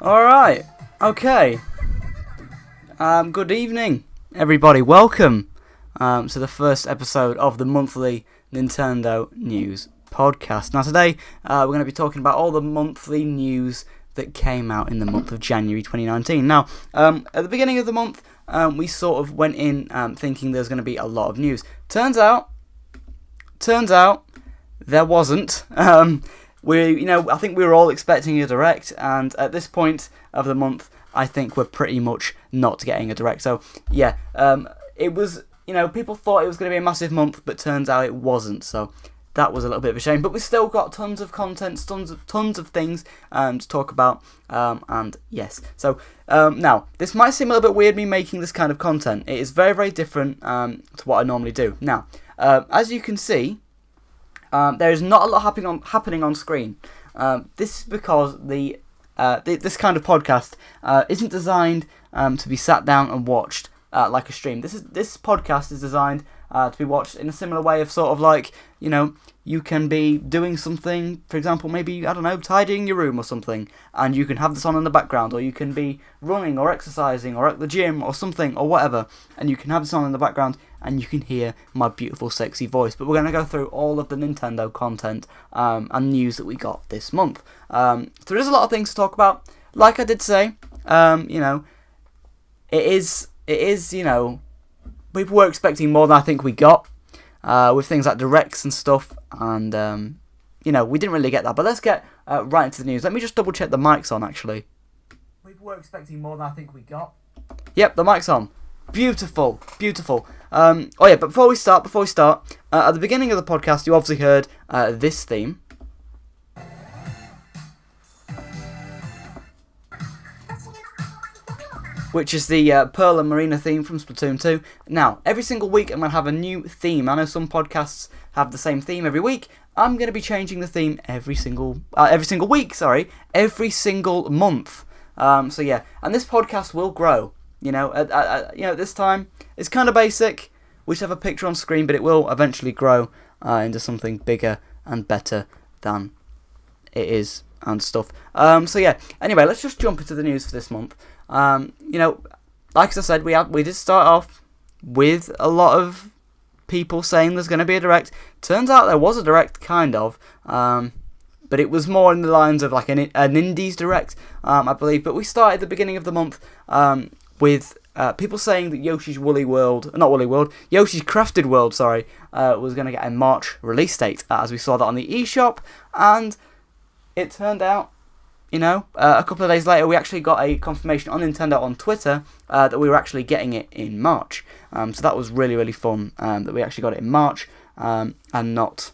Alright, okay. Good evening, everybody. Welcome to the first episode of the monthly Nintendo News podcast. Now, today we're going to be talking about all the monthly news that came out in the month of January 2019. Now, at the beginning of the month, we sort of went in thinking there's going to be a lot of news. Turns out, there wasn't. I think we were all expecting a direct, and at this point of the month, I think we're pretty much not getting a direct. So, yeah, it was, people thought it was going to be a massive month, but turns out it wasn't. So, that was a little bit of a shame. But we still got tons of content, tons of things to talk about, and yes. So, now, this might seem a little bit weird, me making this kind of content. It is very, very different to what I normally do. Now, as you can see, there is not a lot happening on screen. This is because this kind of podcast isn't designed to be sat down and watched like a stream. This podcast is designed to be watched in a similar way of sort of like, you can be doing something, for example, maybe, I don't know, tidying your room or something, and you can have this on in the background, or you can be running or exercising or at the gym or something or whatever, and you can have this on in the background and you can hear my beautiful sexy voice. But we're going to go through all of the Nintendo content and news that we got this month. So there is a lot of things to talk about. Like I did say, it is, people were expecting more than I think we got. With things like directs and stuff, and we didn't really get that. But let's get right into the news. Let me just double check the mic's on, actually. People were expecting more than I think we got. Yep, the mic's on. Beautiful. But before we start, at the beginning of the podcast, you obviously heard this theme. Which is the Pearl and Marina theme from Splatoon 2. Now, every single week I'm going to have a new theme. I know some podcasts have the same theme every week. I'm going to be changing the theme every single month. So yeah, and this podcast will grow. At this time, it's kind of basic. We just have a picture on screen, but it will eventually grow into something bigger and better than it is and stuff. So yeah, anyway, let's just jump into the news for this month. Like I said, we did start off with a lot of people saying there's going to be a direct. Turns out there was a direct, kind of, but it was more in the lines of like an indies direct, I believe. But we started at the beginning of the month with people saying that Yoshi's Crafted World, was going to get a March release date, as we saw that on the eShop, and it turned out, a couple of days later, we actually got a confirmation on Nintendo on Twitter that we were actually getting it in March. So that was really, really fun that we actually got it in March and not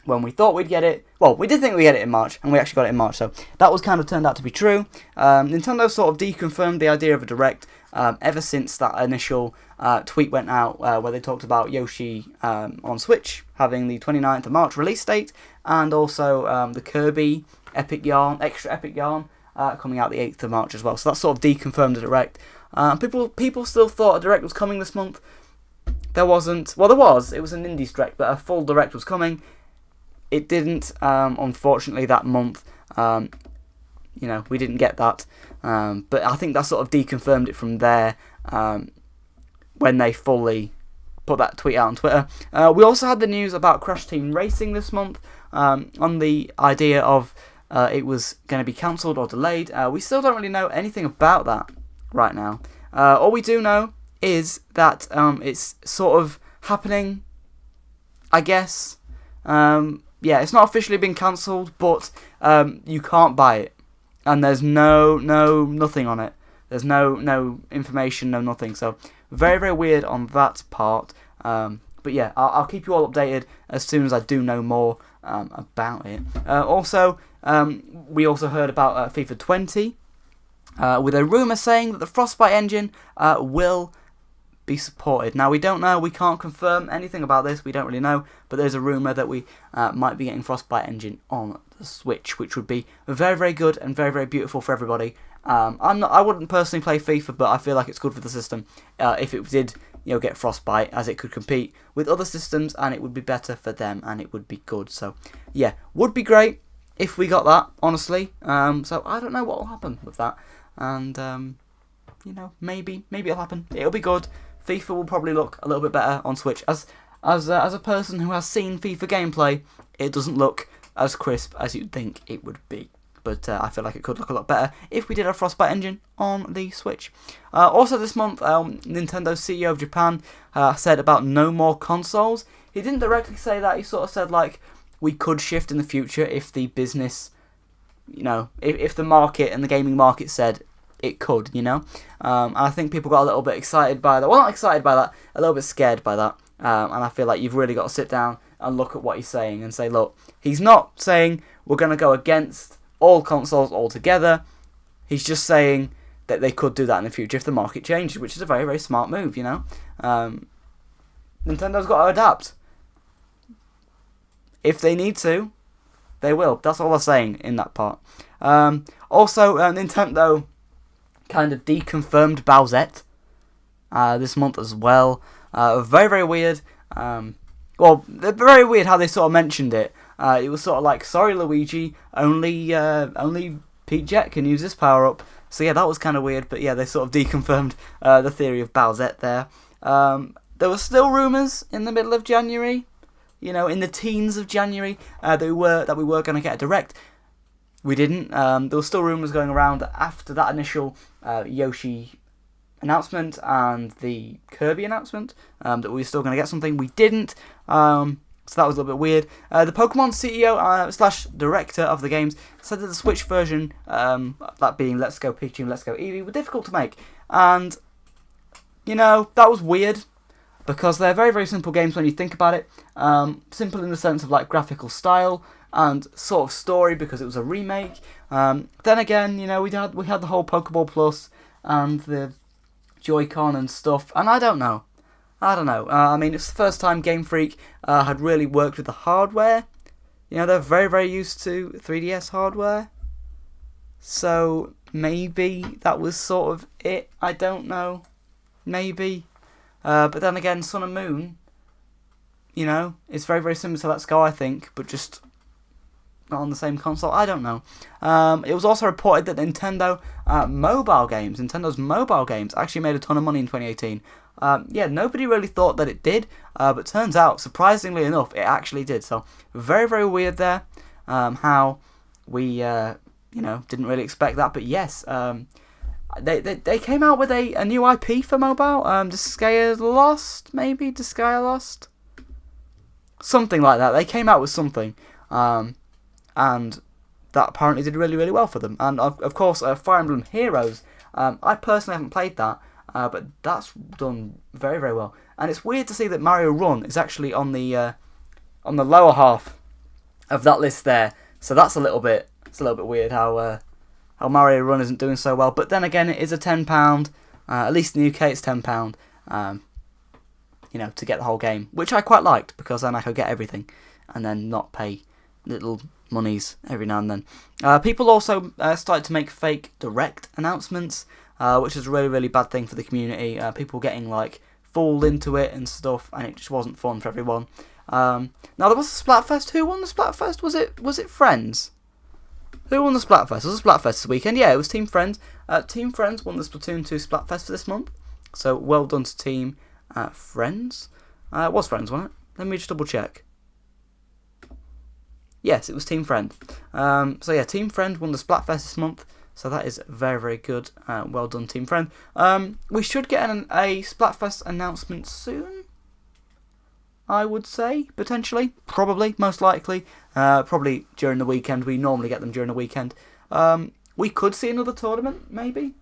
when we thought we'd get it. Well, we did think we'd get it in March, and we actually got it in March. So that was kind of turned out to be true. Nintendo sort of deconfirmed the idea of a direct ever since that initial tweet went out where they talked about Yoshi on Switch having the 29th of March release date, and also the Kirby extra epic yarn coming out the 8th of March as well. So that sort of deconfirmed the direct. People still thought a direct was coming this month. There wasn't. Well, there was. It was an indies direct, but a full direct was coming. It didn't, unfortunately, that month. We didn't get that. But I think that sort of deconfirmed it from there when they fully put that tweet out on Twitter. We also had the news about Crash Team Racing this month on the idea of it was going to be cancelled or delayed. We still don't really know anything about that right now. All we do know is that it's sort of happening, I guess. It's not officially been cancelled, but you can't buy it. And there's nothing on it. There's no information, no nothing. So very, very weird on that part. But yeah, I'll keep you all updated as soon as I do know more about it. We also heard about FIFA 20 with a rumour saying that the Frostbite engine will be supported. Now, we don't know, we can't confirm anything about this, we don't really know, but there's a rumour that we might be getting Frostbite engine on the Switch, which would be very, very good and very, very beautiful for everybody. I wouldn't personally play FIFA, but I feel like it's good for the system if it did get Frostbite, as it could compete with other systems and it would be better for them and it would be good. So yeah, would be great if we got that, honestly. So I don't know what will happen with that. And, maybe it'll happen. It'll be good. FIFA will probably look a little bit better on Switch. As a person who has seen FIFA gameplay, it doesn't look as crisp as you'd think it would be. But I feel like it could look a lot better if we did a Frostbite engine on the Switch. Also this month, Nintendo's CEO of Japan said about no more consoles. He didn't directly say that. He sort of said, like, we could shift in the future if the business, if the market and the gaming market said it could, And I think people got a little bit excited by that. Well, not excited by that, a little bit scared by that. And I feel like you've really got to sit down and look at what he's saying and say, look, he's not saying we're going to go against all consoles altogether. He's just saying that they could do that in the future if the market changes, which is a very, very smart move, Nintendo's got to adapt. If they need to, they will. That's all they're saying in that part. Also, Nintendo kind of deconfirmed Bowsette this month as well. Very, very weird. Very weird how they sort of mentioned it. It was sort of like, sorry Luigi, only Pete Jet can use this power up. So yeah, that was kind of weird. But yeah, they sort of deconfirmed the theory of Bowsette there. There were still rumours in the middle of January, in the teens of January, that we were going to get a Direct. We didn't. There were still rumours going around after that initial Yoshi announcement and the Kirby announcement that we were still going to get something. We didn't. So that was a little bit weird. The Pokemon CEO / director of the games said that the Switch version, that being Let's Go Pikachu and Let's Go Eevee, were difficult to make. And, that was weird. Because they're very, very simple games when you think about it. Simple in the sense of like graphical style and sort of story because it was a remake. Then again, we had the whole Pokeball Plus and the Joy-Con and stuff. And I don't know. I mean, it's the first time Game Freak had really worked with the hardware. They're very, very used to 3DS hardware. So maybe that was sort of it. I don't know. Maybe. But then again, Sun and Moon, it's very, very similar to Let's Go, I think, but just not on the same console. I don't know. It was also reported that Nintendo's mobile games actually made a ton of money in 2018. Nobody really thought that it did, but turns out, surprisingly enough, it actually did. So, very, very weird there, how we, didn't really expect that, but yes, They came out with a new IP for mobile, Disgaea Lost, maybe? Disgaea Lost? Something like that. They came out with something, and that apparently did really, really well for them. And of course, Fire Emblem Heroes, I personally haven't played that, but that's done very, very well. And it's weird to see that Mario Run is actually on the lower half of that list there. So that's a little bit weird how Mario Run isn't doing so well. But then again, it is a £10, at least in the UK it's £10, to get the whole game, which I quite liked, because then I could get everything, and then not pay little monies every now and then. People also started to make fake Direct announcements, which is a really, really bad thing for the community. People getting, fooled into it and stuff, and it just wasn't fun for everyone. Now, there was a Splatfest. Who won the Splatfest? Was it Friends? Who won the Splatfest? Was it Splatfest this weekend? Yeah, it was Team Friends. Team Friends won the Splatoon 2 Splatfest for this month. So, well done to Team Friends. It was Friends, wasn't it? Let me just double check. Yes, it was Team Friend. Team Friend won the Splatfest this month. So that is very, very good. Well done, Team Friend. We should get a Splatfest announcement soon, I would say, potentially, probably, most likely, probably during the weekend. We normally get them during the weekend. We could see another tournament, maybe.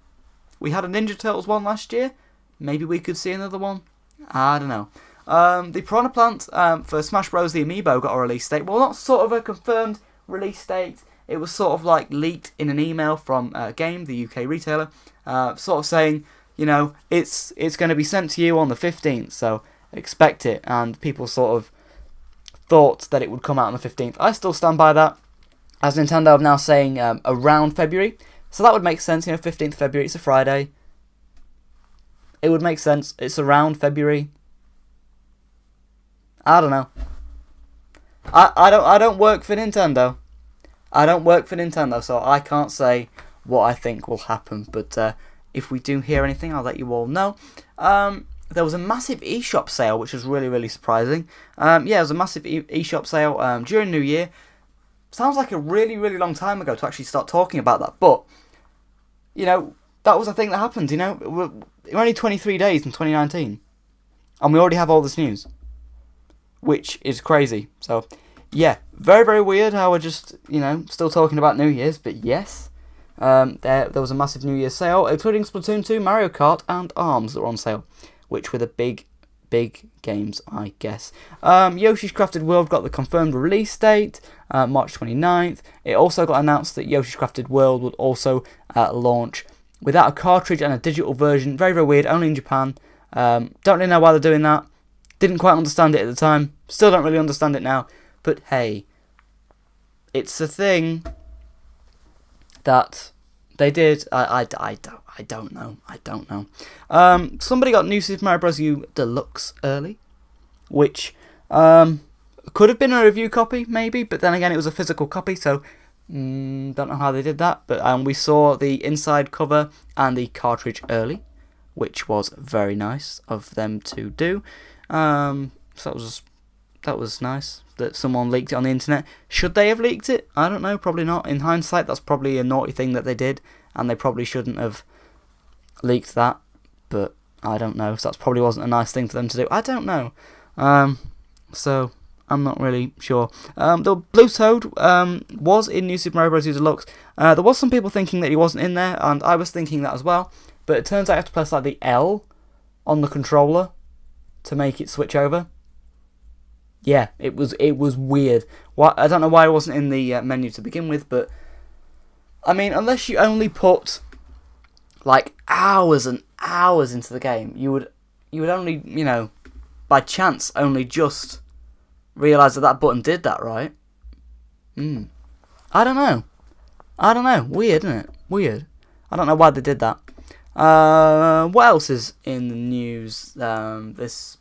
We had a Ninja Turtles one last year. Maybe we could see another one. I don't know. The Piranha Plant for Smash Bros. The Amiibo got a release date. Well, not sort of a confirmed release date. It was sort of leaked in an email from Game, the UK retailer, sort of saying, it's going to be sent to you on the 15th, so expect it. And people sort of thought that it would come out on the 15th. I still stand by that, as Nintendo are now saying around February. So that would make sense, 15th February, it's a Friday. It would make sense, it's around February. I don't know. I don't work for Nintendo. I don't work for Nintendo, so I can't say what I think will happen. But if we do hear anything, I'll let you all know. There was a massive eShop sale, which was really, really surprising. Yeah, there was a massive eShop sale during New Year. Sounds like a really, really long time ago to actually start talking about that. But, you know, that was a thing that happened, you know. We're only 23 days in 2019. And we already have all this news. Which is crazy. So, yeah, very, very weird how we're just, you know, still talking about New Year's. But yes, there was a massive New Year's sale, including Splatoon 2, Mario Kart, and ARMS that were on sale. Which were the big games, I guess. Yoshi's Crafted World got the confirmed release date, March 29th. It also got announced that Yoshi's Crafted World would also launch without a cartridge and a digital version. Very, very weird, only in Japan. Don't really know why they're doing that. Didn't quite understand it at the time. Still don't really understand it now. But hey, it's a thing that they did. I don't know. Somebody got New Super Mario Bros. U Deluxe early, which could have been a review copy, maybe, but then again, it was a physical copy, so don't know how they did that. But we saw the inside cover and the cartridge early, which was very nice of them to do. So that was nice that someone leaked it on the internet. Should they have leaked it? I don't know, probably not. In hindsight, that's probably a naughty thing that they did, and they probably shouldn't have leaked that, but I don't know. So that probably wasn't a nice thing for them to do. I don't know. So I'm not really sure. The Blue Toad was in New Super Mario Bros. U Deluxe. There was some people thinking that he wasn't in there, and I was thinking that as well. But it turns out you have to press like the L on the controller to make it switch over. Yeah, it was weird. I don't know why it wasn't in the menu to begin with, but I mean, unless you only put like hours and hours into the game, you would only, you know, by chance only just realise that button did that, right? I don't know. Weird, isn't it? Weird. I don't know why they did that. What else is in the news this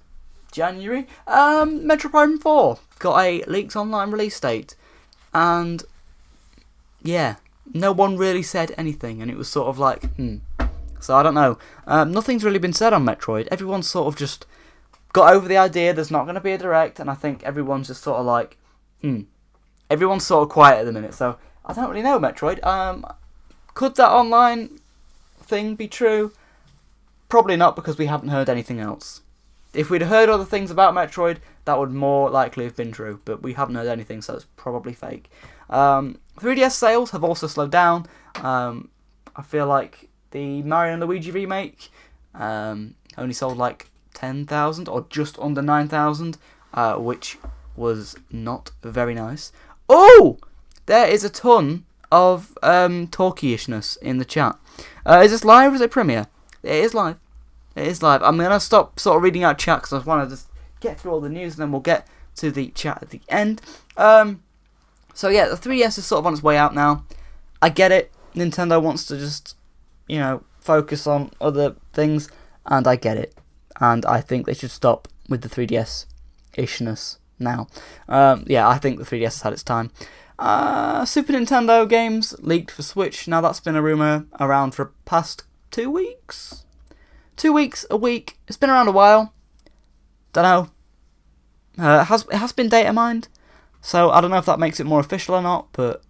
January? Metroid Prime 4 got a leaked online release date, and yeah, no one really said anything, and it was sort of like, So I don't know. Nothing's really been said on Metroid. Everyone's sort of just got over the idea there's not going to be a direct, and I think everyone's just sort of like, Everyone's sort of quiet at the minute, so I don't really know Metroid. Could that online thing be true? Probably not, because we haven't heard anything else. If we'd heard other things about Metroid, that would more likely have been true, but we haven't heard anything, so it's probably fake. 3DS sales have also slowed down. I feel like the Mario and Luigi remake only sold like 10,000 or just under 9,000, which was not very nice. Oh! There is a ton of talky-ishness in the chat. Is this live or is it premiere? It is live. It is live. I'm going to stop sort of reading out chat because I want to just get through all the news and then we'll get to the chat at the end. So yeah, the 3DS is sort of on its way out now. I get it. Nintendo wants to just, you know, focus on other things, and I get it. And I think they should stop with the 3DS-ishness now. Yeah, I think the 3DS has had its time. Super Nintendo games leaked for Switch. Now that's been a rumour around for the past 2 weeks. 2 weeks, a week. It's been around a while. Don't know. It has been data mined, so I don't know if that makes it more official or not, but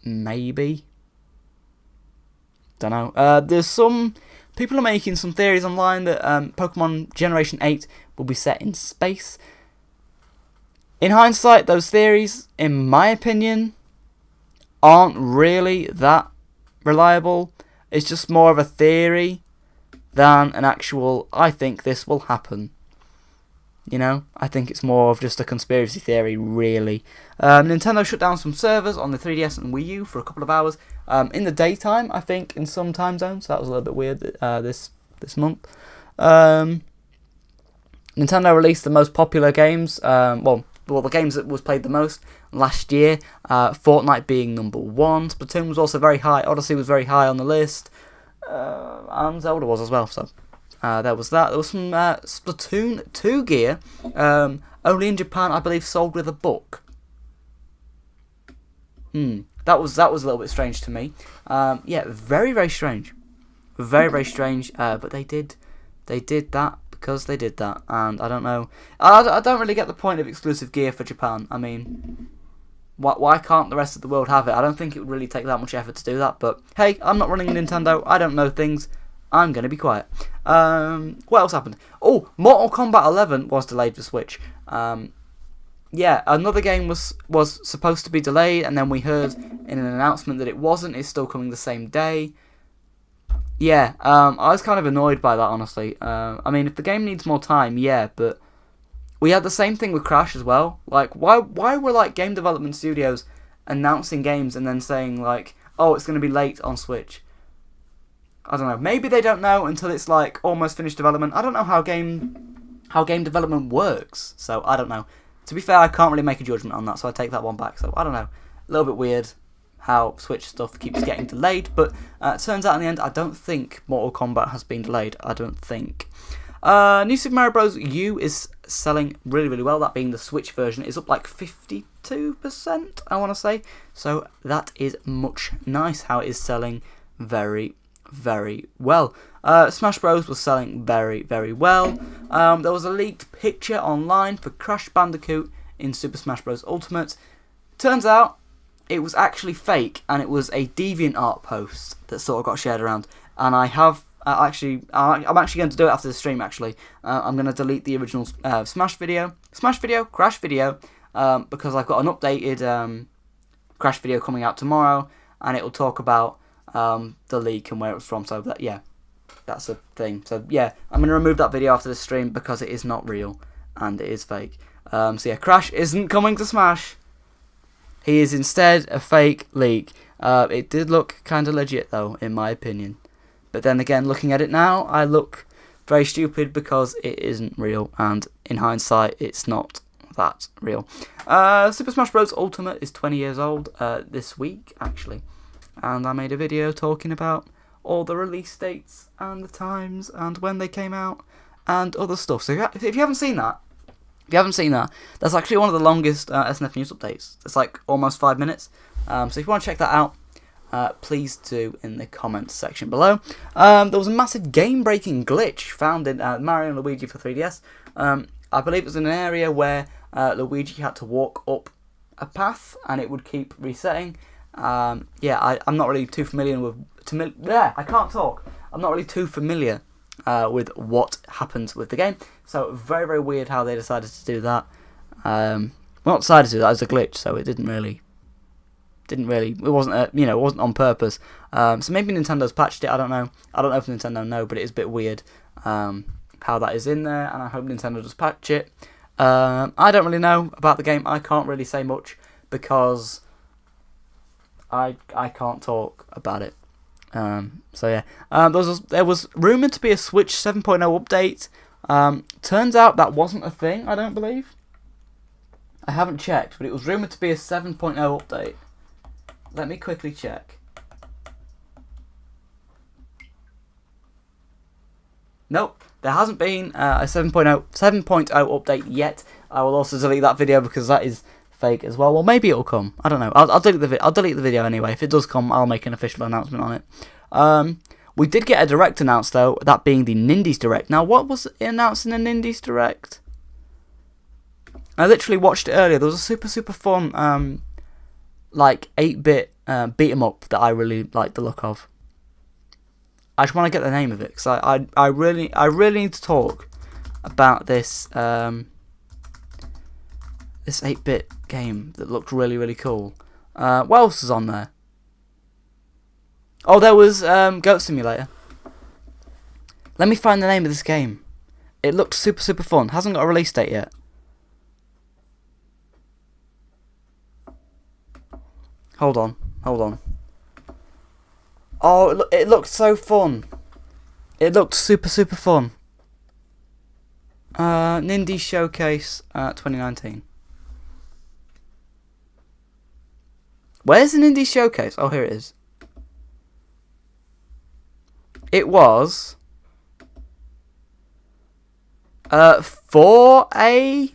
maybe. Don't know. There's some people are making some theories online that Pokemon Generation 8 will be set in space. In hindsight, those theories, in my opinion, aren't really that reliable. It's just more of a theory than an actual, I think this will happen. You know, I think it's more of just a conspiracy theory, really. Nintendo shut down some servers on the 3DS and Wii U for a couple of hours in the daytime, I think, in some time zones. So that was a little bit weird this month. Nintendo released the most popular games, well, the games that was played the most last year. Fortnite being number 1. Splatoon was also very high. Odyssey was very high on the list. And Zelda was as well, so there was that. There was some Splatoon 2 gear, only in Japan, I believe, sold with a book. That was a little bit strange to me. Yeah, very, very strange. Very, very strange. But they did that because they did that, and I don't know. I don't really get the point of exclusive gear for Japan. I mean, why can't the rest of the world have it? I don't think it would really take that much effort to do that. But hey, I'm not running Nintendo. I don't know things. I'm going to be quiet. What else happened? Oh, Mortal Kombat 11 was delayed for Switch. Yeah, another game was supposed to be delayed, and then we heard in an announcement that it wasn't. It's still coming the same day. Yeah, I was kind of annoyed by that, honestly. I mean, if the game needs more time, yeah, but we had the same thing with Crash as well. Like, why were, like, game development studios announcing games and then saying, like, oh, it's going to be late on Switch? I don't know. Maybe they don't know until it's, like, almost finished development. I don't know how game development works, so I don't know. To be fair, I can't really make a judgment on that, so I take that one back. So, I don't know. A little bit weird how Switch stuff keeps getting delayed, but it turns out in the end, I don't think Mortal Kombat has been delayed. I don't think. New Super Mario Bros. U is selling really, really well. That being the Switch version, is up like 52%, I want to say. So that is much nice how it is selling very, very well. Smash Bros. Was selling very, very well. There was a leaked picture online for Crash Bandicoot in Super Smash Bros. Ultimate. Turns out it was actually fake, and it was a DeviantArt post that sort of got shared around. And I have I'm actually going to do it after the stream. Actually, I'm going to delete the original Crash video, because I've got an updated Crash video coming out tomorrow, and it will talk about the leak and where it was from. So that, yeah, that's a thing. So yeah, I'm going to remove that video after the stream because it is not real and it is fake. So yeah, Crash isn't coming to Smash. He is instead a fake leak. It did look kind of legit though, in my opinion. But then again, looking at it now, I look very stupid because it isn't real, and in hindsight, it's not that real. Super Smash Bros. Ultimate is 20 years old this week, actually. And I made a video talking about all the release dates and the times and when they came out and other stuff. So if you haven't seen that, that's actually one of the longest SNF news updates. It's like almost 5 minutes. So if you want to check that out, please do in the comments section below. There was a massive game-breaking glitch found in Mario and Luigi for 3DS. I believe it was in an area where Luigi had to walk up a path and it would keep resetting. Yeah, I'm not really too familiar with... I can't talk. I'm not really too familiar with what happens with the game. So very, very weird how they decided to do that. Well, not decided to do that, it was a glitch, so it didn't really, it wasn't it wasn't on purpose. So maybe Nintendo's patched it, I don't know if Nintendo know, but it is a bit weird how that is in there, and I hope Nintendo does patch it. I don't really know about the game. I can't really say much because I can't talk about it. So yeah, there was rumoured to be a Switch 7.0 update. Turns out that wasn't a thing, I don't believe. I haven't checked, but it was rumoured to be a 7.0 update. Let me quickly check. Nope, there hasn't been a 7.0 update yet. I will also delete that video because that is fake as well. Well, maybe it'll come. I don't know. I'll delete the video anyway. If it does come, I'll make an official announcement on it. We did get a direct announced though, that being the Nindies Direct. Now, what was announced in the Nindies Direct? I literally watched it earlier. There was a super fun, like 8-bit beat 'em up that I really liked the look of. I just want to get the name of it because I really need to talk about this this 8-bit game that looked really, really cool. What else is on there? Oh, there was Goat Simulator. Let me find the name of this game. It looked super fun. Hasn't got a release date yet. Hold on. Oh, it looked so fun. It looked super fun. Nindies Showcase 2019. Where's the Nindies Showcase? Oh, here it is. It was 4AJ.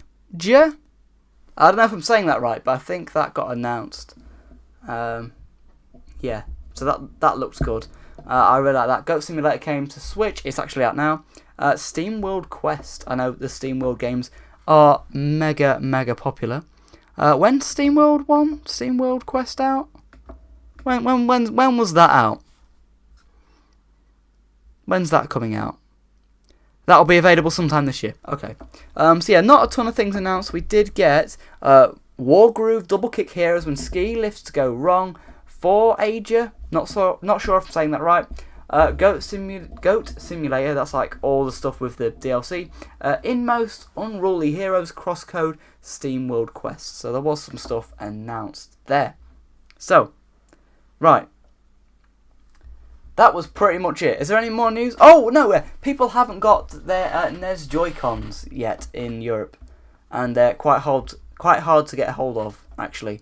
I don't know if I'm saying that right, but I think that got announced. Yeah, so that looks good. I really like that. Goat Simulator came to Switch. It's actually out now. Steam World Quest. I know the Steam World games are mega popular. When's Steam World Quest out? When was that out? When's that coming out? That'll be available sometime this year. Okay. So yeah, not a ton of things announced. We did get Wargroove double kick heroes when ski lifts go wrong. 4Ager. Not sure if I'm saying that right. Goat Simulator, that's like all the stuff with the DLC. Inmost, Unruly Heroes, Crosscode, Steam World Quest. So there was some stuff announced there. So, right. That was pretty much it. Is there any more news? Oh, no, people haven't got their NES Joy-Cons yet in Europe. And they're quite hard to get a hold of, actually.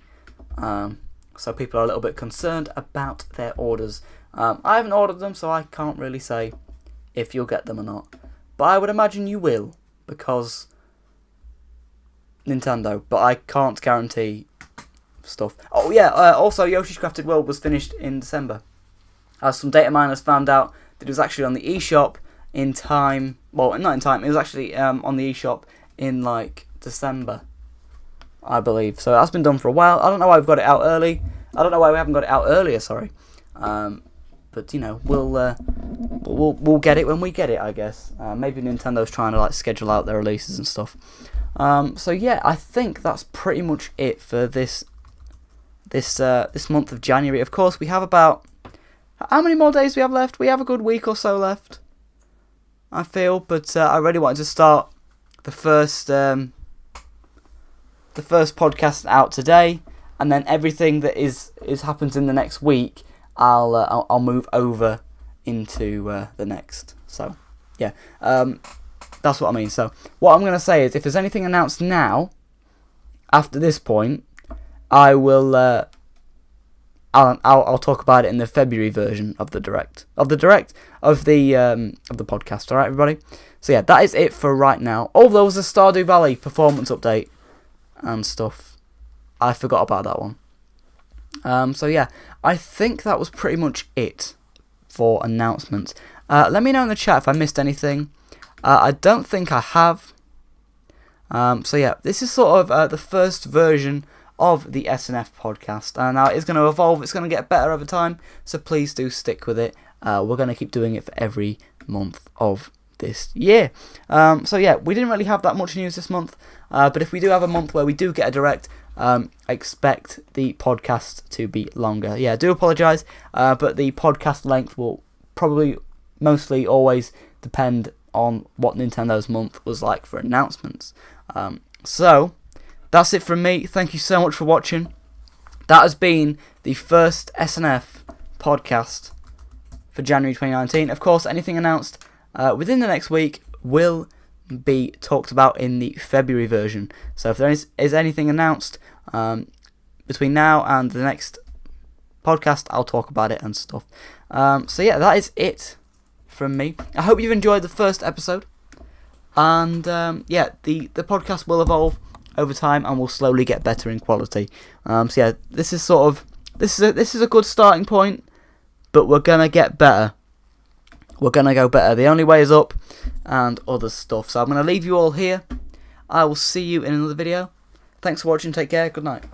So people are a little bit concerned about their orders. I haven't ordered them, so I can't really say if you'll get them or not. But I would imagine you will, because Nintendo. But I can't guarantee stuff. Oh yeah, also Yoshi's Crafted World was finished in December. Some data miners found out that it was actually on the eShop in time. Well, not in time. It was actually on the eShop in like December, I believe. So that's been done for a while. I don't know why we've got it out early. I don't know why we haven't got it out earlier. Sorry, but you know we'll get it when we get it. I guess maybe Nintendo's trying to like schedule out their releases and stuff. So yeah, I think that's pretty much it for this month of January. Of course, we have about how many more days we have left? We have a good week or so left, I feel. But I really wanted to start the first podcast out today, and then everything that is happens in the next week, I'll move over into the next. So yeah, that's what I mean. So what I'm gonna say is, if there's anything announced now, after this point, I will. I'll talk about it in the February version of the podcast. All right, everybody. So yeah, that is it for right now. Oh, there was a Stardew Valley performance update and stuff. I forgot about that one. So yeah, I think that was pretty much it for announcements. Let me know in the chat if I missed anything. I don't think I have. So yeah, this is sort of the first version of the SNF podcast. Now it's going to evolve, it's going to get better over time, so please do stick with it. We're going to keep doing it for every month of this year. So yeah, we didn't really have that much news this month, but if we do have a month where we do get a direct, expect the podcast to be longer. Yeah, I do apologise, but the podcast length will probably mostly always depend on what Nintendo's month was like for announcements. So that's it from me. Thank you so much for watching. That has been the first SNF podcast for January 2019. Of course, anything announced within the next week will be talked about in the February version. So if there is anything announced between now and the next podcast, I'll talk about it and stuff. So yeah, that is it from me. I hope you've enjoyed the first episode. And yeah, the podcast will evolve over time and will slowly get better in quality. So yeah, this is a good starting point, but we're gonna get better. We're gonna go better. The only way is up, and other stuff. So I'm gonna leave you all here. I will see you in another video. Thanks for watching. Take care. Good night.